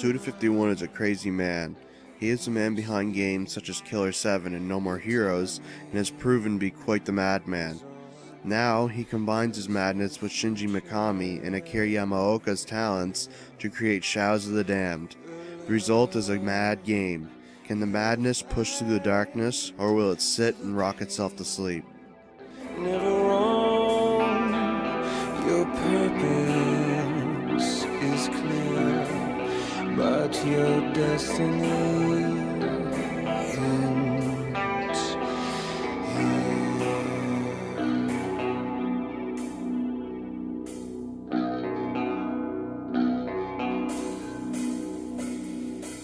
Suda51 is a crazy man. He is the man behind games such as Killer 7 and No More Heroes, and has proven to be quite the madman. Now, he combines his madness with Shinji Mikami and Akira Yamaoka's talents to create Shadows of the Damned. The result is a mad game. Can the madness push through the darkness, or will it sit and rock itself to sleep? Never wrong, your purpose is clear, but your destiny ends here.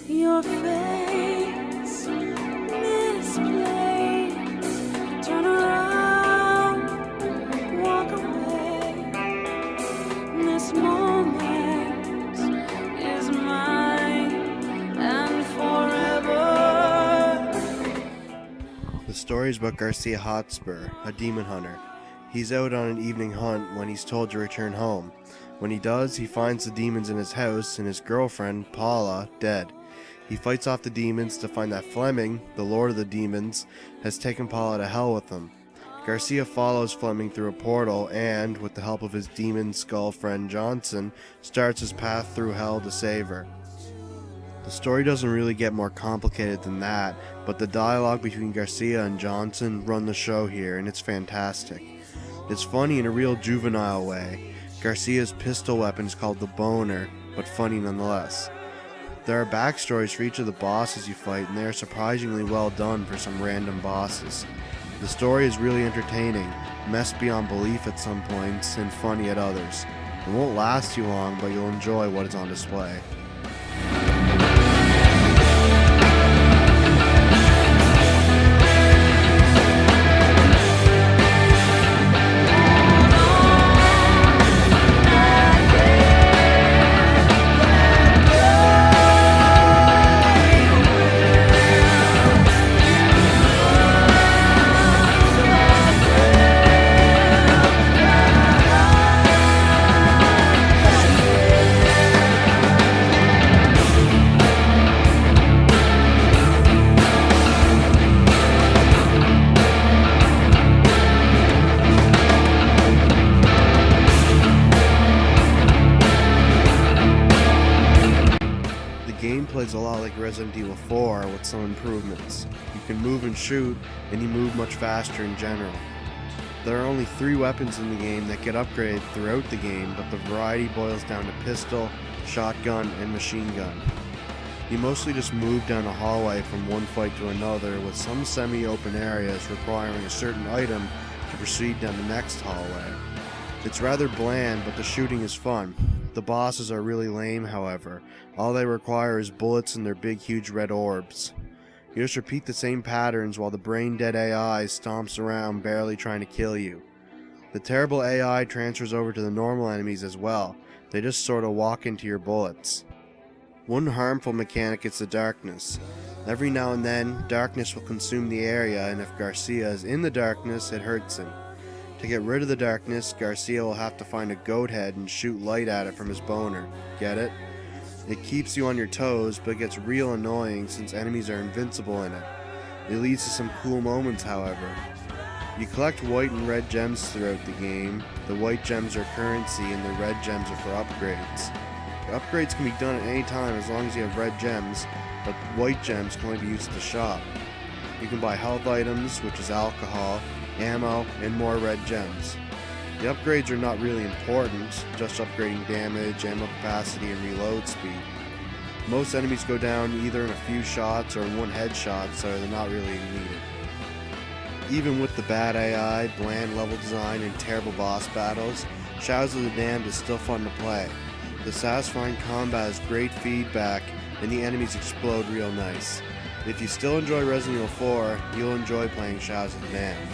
Your face misplaced. Turn around, walk away. This moment is mine and forever. The story is about Garcia Hotspur, a demon hunter. He's out on an evening hunt when he's told to return home. When he does, he finds the demons in his house and his girlfriend, Paula, dead. He fights off the demons to find that Fleming, the lord of the demons, has taken Paula to hell with him. Garcia follows Fleming through a portal and, with the help of his demon skull friend Johnson, starts his path through hell to save her. The story doesn't really get more complicated than that, but the dialogue between Garcia and Johnson run the show here, and it's fantastic. It's funny in a real juvenile way. Garcia's pistol weapon is called the Boner, but funny nonetheless. There are backstories for each of the bosses you fight, and they are surprisingly well done for some random bosses. The story is really entertaining, messed beyond belief at some points, and funny at others. It won't last too long, but you'll enjoy what is on display. The game plays a lot like Resident Evil 4 with some improvements. You can move and shoot, and you move much faster in general. There are only 3 weapons in the game that get upgraded throughout the game, but the variety boils down to pistol, shotgun, and machine gun. You mostly just move down a hallway from one fight to another, with some semi-open areas requiring a certain item to proceed down the next hallway. It's rather bland, but the shooting is fun. The bosses are really lame, however. All they require is bullets and their big huge red orbs. You just repeat the same patterns while the brain-dead AI stomps around barely trying to kill you. The terrible AI transfers over to the normal enemies as well. They just sort of walk into your bullets. One harmful mechanic is the darkness. Every now and then, darkness will consume the area, and if Garcia is in the darkness, it hurts him. To get rid of the darkness, Garcia will have to find a goat head and shoot light at it from his boner. Get it? It keeps you on your toes, but gets real annoying since enemies are invincible in it. It leads to some cool moments, however. You collect white and red gems throughout the game. The white gems are currency and the red gems are for upgrades. The upgrades can be done at any time as long as you have red gems, but white gems can only be used at the shop. You can buy health items, which is alcohol, ammo, and more red gems. The upgrades are not really important, just upgrading damage, ammo capacity, and reload speed. Most enemies go down either in a few shots or in one headshot, so they're not really needed. Even with the bad AI, bland level design, and terrible boss battles, Shadows of the Damned is still fun to play. The satisfying combat has great feedback, and the enemies explode real nice. If you still enjoy Resident Evil 4, you'll enjoy playing Shadows of the Damned.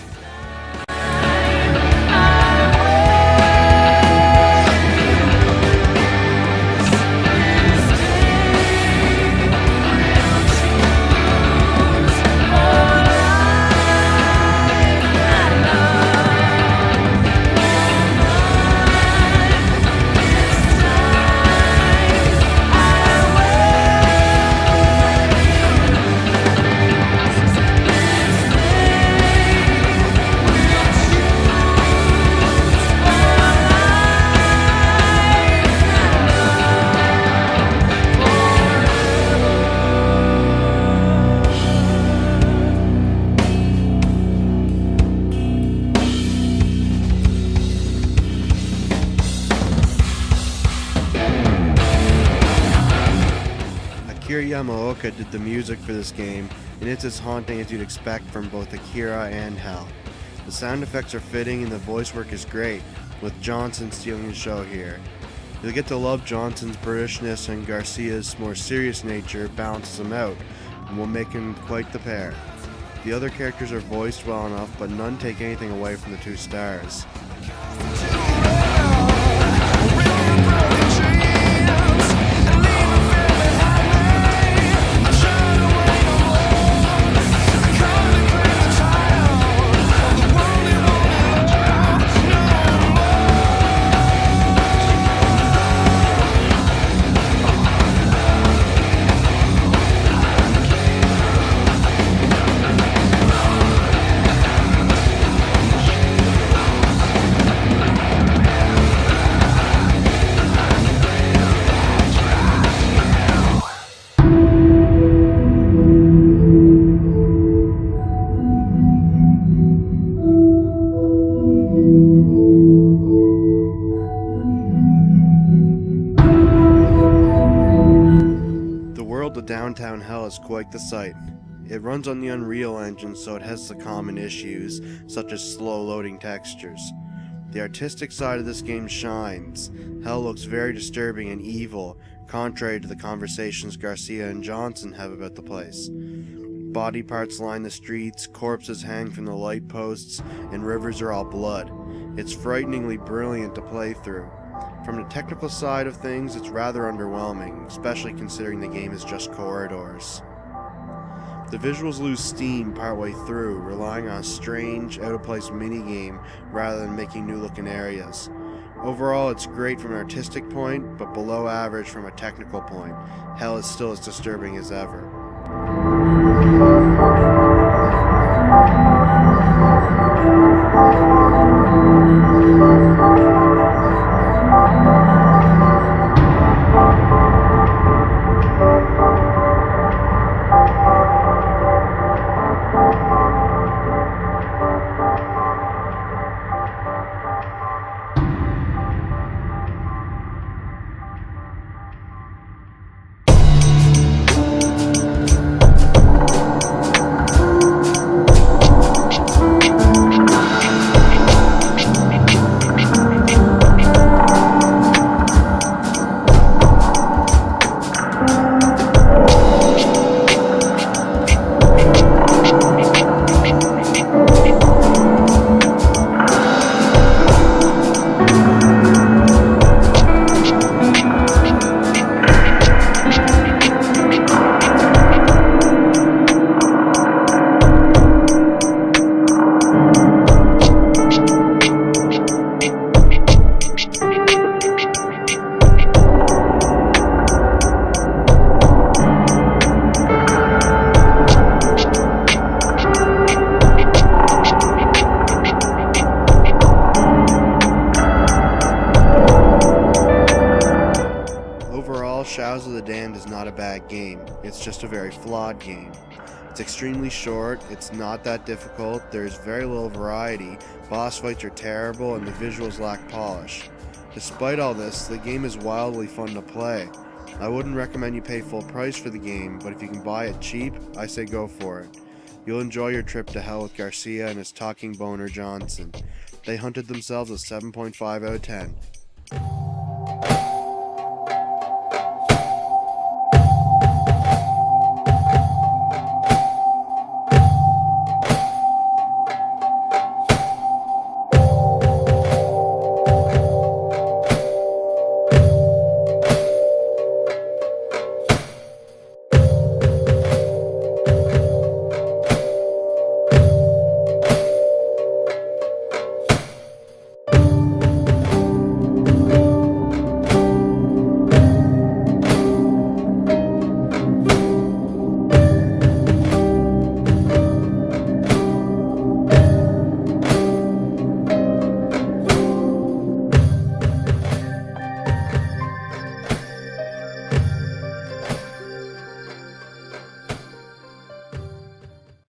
Shigeru Yamaoka did the music for this game, and it's as haunting as you'd expect from both Akira and Hell. The sound effects are fitting and the voice work is great, with Johnson stealing the show here. You'll get to love Johnson's Britishness, and Garcia's more serious nature balances him out and will make him quite the pair. The other characters are voiced well enough, but none take anything away from the 2 stars. The downtown Hell is quite the sight. It runs on the Unreal Engine, so it has the common issues, such as slow loading textures. The artistic side of this game shines. Hell looks very disturbing and evil, contrary to the conversations Garcia and Johnson have about the place. Body parts line the streets, corpses hang from the light posts, and rivers are all blood. It's frighteningly brilliant to play through. From the technical side of things, it's rather underwhelming, especially considering the game is just corridors. The visuals lose steam partway through, relying on a strange, out-of-place minigame rather than making new-looking areas. Overall, it's great from an artistic point, but below average from a technical point. Hell is still as disturbing as ever. Shadows of the Damned is not a bad game, it's just a very flawed game. It's extremely short, it's not that difficult, there's very little variety, boss fights are terrible, and the visuals lack polish. Despite all this, the game is wildly fun to play. I wouldn't recommend you pay full price for the game, but if you can buy it cheap, I say go for it. You'll enjoy your trip to hell with Garcia and his talking boner Johnson. They hunted themselves a 7.5 out of 10.